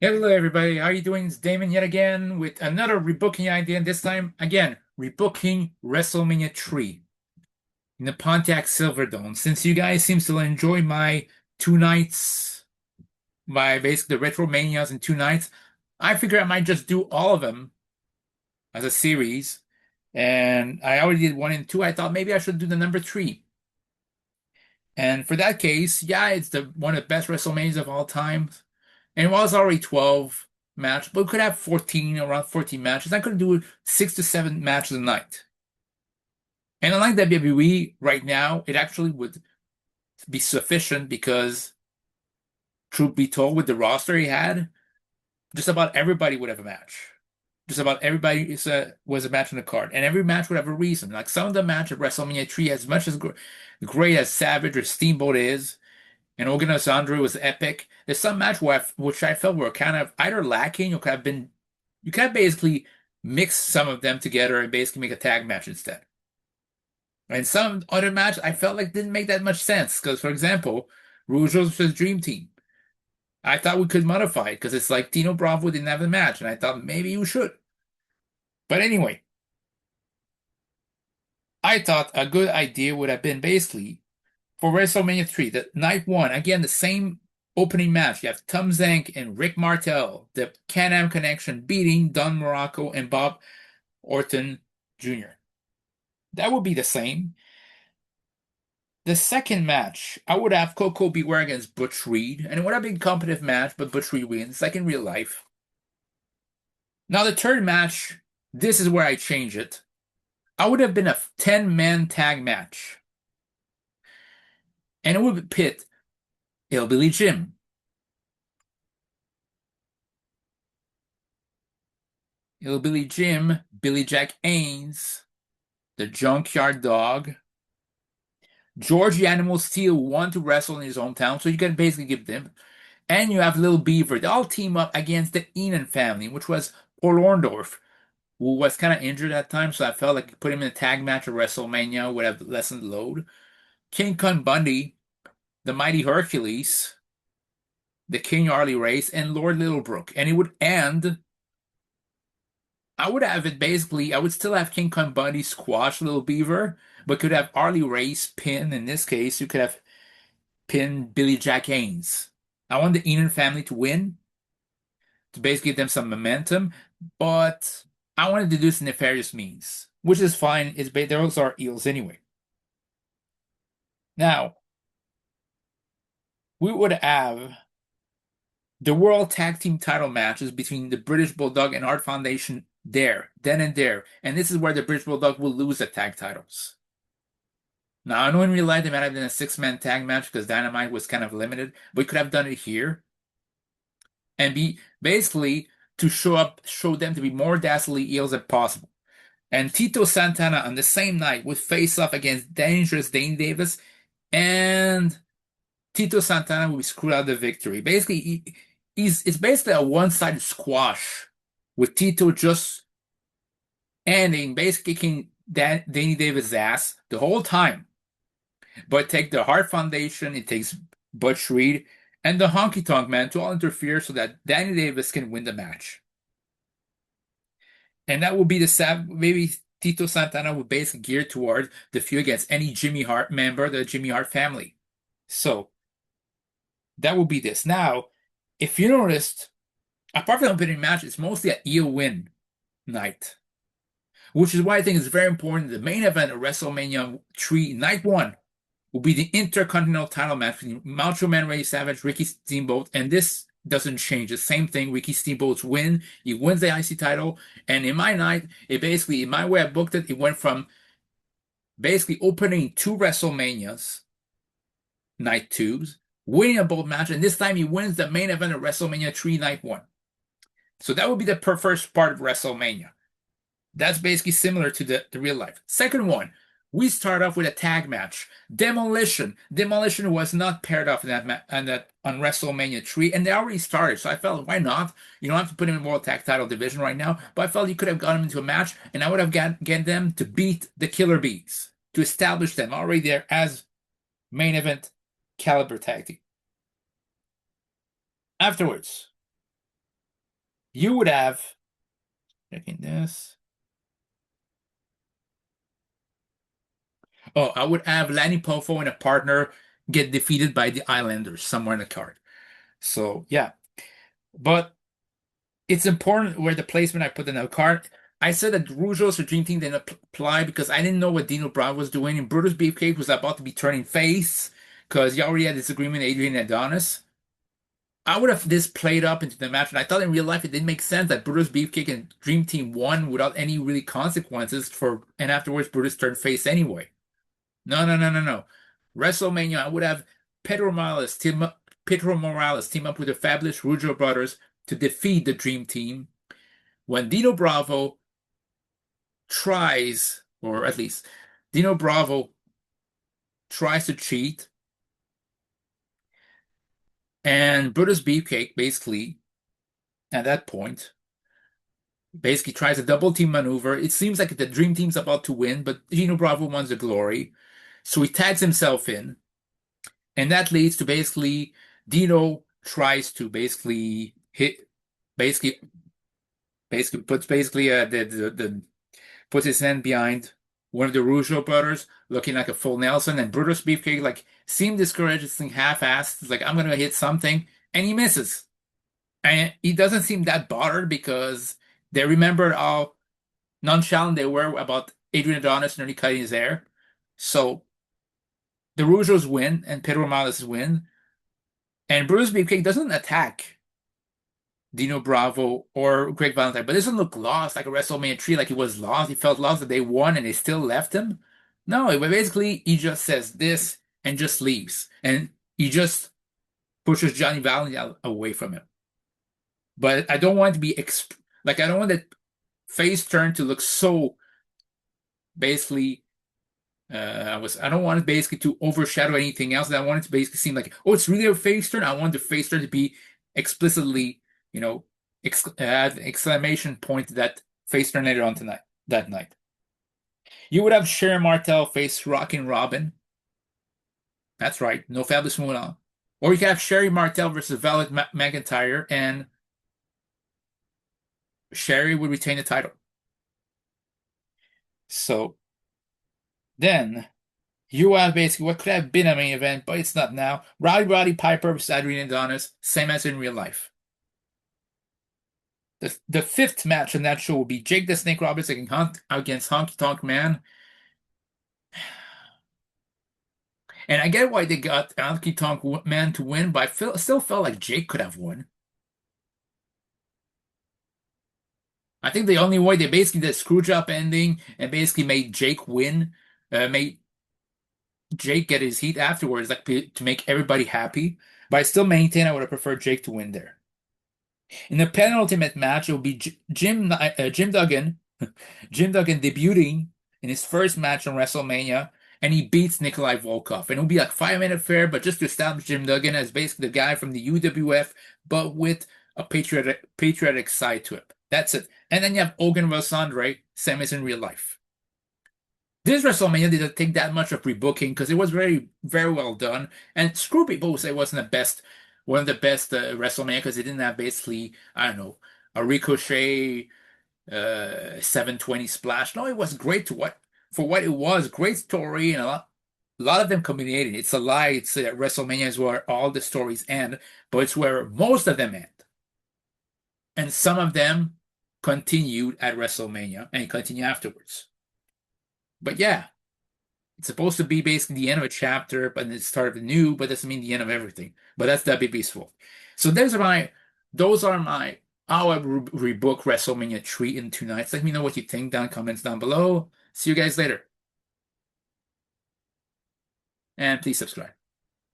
Hello, everybody. How are you doing? It's Damon yet again with another rebooking idea. And this time, again, rebooking WrestleMania 3 in the Pontiac Silverdome. Since you guys seem to enjoy my two nights, my basically the Retro Manias in two nights, I figure I might just do all of them as a series. And I already did one and two. I thought maybe I should do the number three. And for that case, yeah, it's the one of the best WrestleManias of all time. And it was already 12 matches, but we could have 14, around 14 matches. I could do 6 to 7 matches a night. And unlike WWE right now, it actually would be sufficient because, truth be told, with the roster he had, just about everybody would have a match. Just about everybody was a match on the card, and every match would have a reason. Like some of the match at WrestleMania 3, as much as great as Savage or Steamboat is, and Hogan Andre was epic. There's some match which I felt were kind of either lacking or you could have basically mixed some of them together and basically make a tag match instead. And some other match I felt like didn't make that much sense because, for example, Rougeau's versus Dream Team. I thought we could modify it because it's like Dino Bravo didn't have a match, and I thought maybe you should. But anyway, I thought a good idea would have been basically for WrestleMania 3, the night one, again, the same opening match. You have Tom Zank and Rick Martel, the Can-Am Connection beating Don Morocco and Bob Orton Jr. That would be the same. The second match, I would have Coco Beware against Butch Reed, and it would have been a competitive match, but Butch Reed wins, like in real life. Now, the third match, this is where I change it. I would have been a 10-man tag match, and it would pit Hillbilly Jim, Billy Jack Haynes, the Junkyard Dog, George the Animal Steel want to wrestle in his hometown, so you can basically give them. And you have Little Beaver. They all team up against the Enon family, which was Paul Orndorff, who was kind of injured at the time, so I felt like put him in a tag match at WrestleMania would have lessened the load. King Kong Bundy, the Mighty Hercules, the King Harley Race, and Lord Littlebrook. And it would end. I would have it basically, I would still have King Kong Bundy squash Little Beaver, but could have Harley Race pin. In this case, you could have pin Billy Jack Haynes. I want the Enon family to win to basically give them some momentum, but I wanted to do this in nefarious means, which is fine. They also are eels anyway. Now, we would have the World Tag Team title matches between the British Bulldog and Art Foundation there, then and there. And this is where the British Bulldog will lose the tag titles. Now, I know in real life they might have done a six-man tag match because Dynamite was kind of limited, but we could have done it here and be basically to show them to be more dastardly eels as possible. And Tito Santana on the same night would face off against Dangerous Dane Davis, and Tito Santana will be screwed out of the victory. Basically, it's basically a one-sided squash with Tito just ending, basically kicking Danny Davis' ass the whole time. But take the Hart Foundation, it takes Butch Reed and the Honky Tonk Man to all interfere so that Danny Davis can win the match. And that will be maybe Tito Santana will basically gear toward the feud against any Jimmy Hart member of the Jimmy Hart family. So that will be this. Now, if you noticed, apart from the opening match, it's mostly a heel win night, which is why I think it's very important. The main event of WrestleMania 3, night one, will be the Intercontinental title match between Macho Man Randy Savage, Ricky Steamboat, and this doesn't change. The same thing. Ricky Steamboat's win. He wins the IC title. And in my night, it basically, in my way I booked it, it went from basically opening two WrestleManias, night twos, winning a both match, and this time he wins the main event of WrestleMania 3, night one. So that would be the first part of WrestleMania. That's basically similar to the real life. Second one, we start off with a tag match. Demolition. Demolition was not paired off in on WrestleMania 3, and they already started. So I felt, why not? You don't have to put him in World Tag Title division right now, but I felt you could have got him into a match, and I would have get them to beat the Killer Bees to establish them already there as main event caliber tag team. Afterwards, You would have, checking this. Oh, I would have Lanny Poffo and a partner get defeated by the Islanders somewhere in the card. So yeah, but it's important where the placement I put in the card. I said that Rougeau's or Dream Team didn't apply because I didn't know what Dino Bravo was doing, and Brutus Beefcake was about to be turning face because he already had disagreement with Adrian Adonis. I would have this played up into the match, and I thought in real life it didn't make sense that Brutus Beefcake and Dream Team won without any really consequences and afterwards Brutus turned face anyway. No, no, no, no, no. WrestleMania, I would have Pedro Morales team up with the fabulous Rougeau brothers to defeat the Dream Team when Dino Bravo tries, or at least Dino Bravo tries to cheat, and Brutus Beefcake basically at that point basically tries a double team maneuver. It seems like the Dream Team's about to win, but Dino Bravo wants the glory. So he tags himself in, and that leads to basically Dino tries to basically hit, basically, basically puts basically the puts his hand behind one of the Rougeau brothers, looking like a full Nelson, and Brutus Beefcake like seemed discouraged, it's like half-assed. It's like I'm gonna hit something, and he misses. And he doesn't seem that bothered because they remember how nonchalant they were about Adrian Adonis nearly cutting his hair. So the Rougeaus win and Pedro Morales win, and Brutus Beefcake doesn't attack Dino Bravo or Greg Valentine, but doesn't look lost like a WrestleMania 3, like he was lost. He felt lost that they won and they still left him. No, basically he just says this and just leaves. And he just pushes Johnny Valentine away from him. But I don't want to be like I don't want that face turn to look so basically I don't want it basically to overshadow anything else. And I want it to basically seem like, oh, it's really a face turn. I want the face turn to be explicitly, add exclamation point to that face turn later on tonight, that night. You would have Sherry Martel face Rockin' Robin. That's right, no Fabulous Moolah. Or you could have Sherry Martel versus Violet McIntyre, and Sherry would retain the title. So then you have basically what could have been a main event, but it's not now. Roddy Piper versus Adrian Adonis, same as in real life. The fifth match in that show will be Jake the Snake Roberts against Honky Tonk Man. And I get why they got Honky Tonk Man to win, but I still felt like Jake could have won. I think the only way they basically did a screw job ending and basically made Jake win, made Jake get his heat afterwards, like to make everybody happy. But I still maintain I would have preferred Jake to win there. In the penultimate match, it will be Jim Duggan, Jim Duggan debuting in his first match on WrestleMania, and he beats Nikolai Volkov. And it'll be like 5 minute fair, but just to establish Jim Duggan as basically the guy from the UWF, but with a patriotic side to it. That's it. And then you have Hogan vs. Andre, same as in real life. This WrestleMania didn't take that much of rebooking because it was very, very well done. And screw people who say it wasn't one of the best WrestleMania because it didn't have basically, I don't know, a Ricochet 720 splash. No, it was great for what it was. Great story and a lot of them culminated. It's a lie. It's WrestleMania is where all the stories end, but it's where most of them end. And some of them continued at WrestleMania and continue afterwards. But yeah, it's supposed to be basically the end of a chapter, but it's start of a new, but doesn't mean the end of everything. But that's WWE's fault. So those are my how I rebook WrestleMania 3 in 2 nights. Let me know what you think down comments down below. See you guys later. And please subscribe.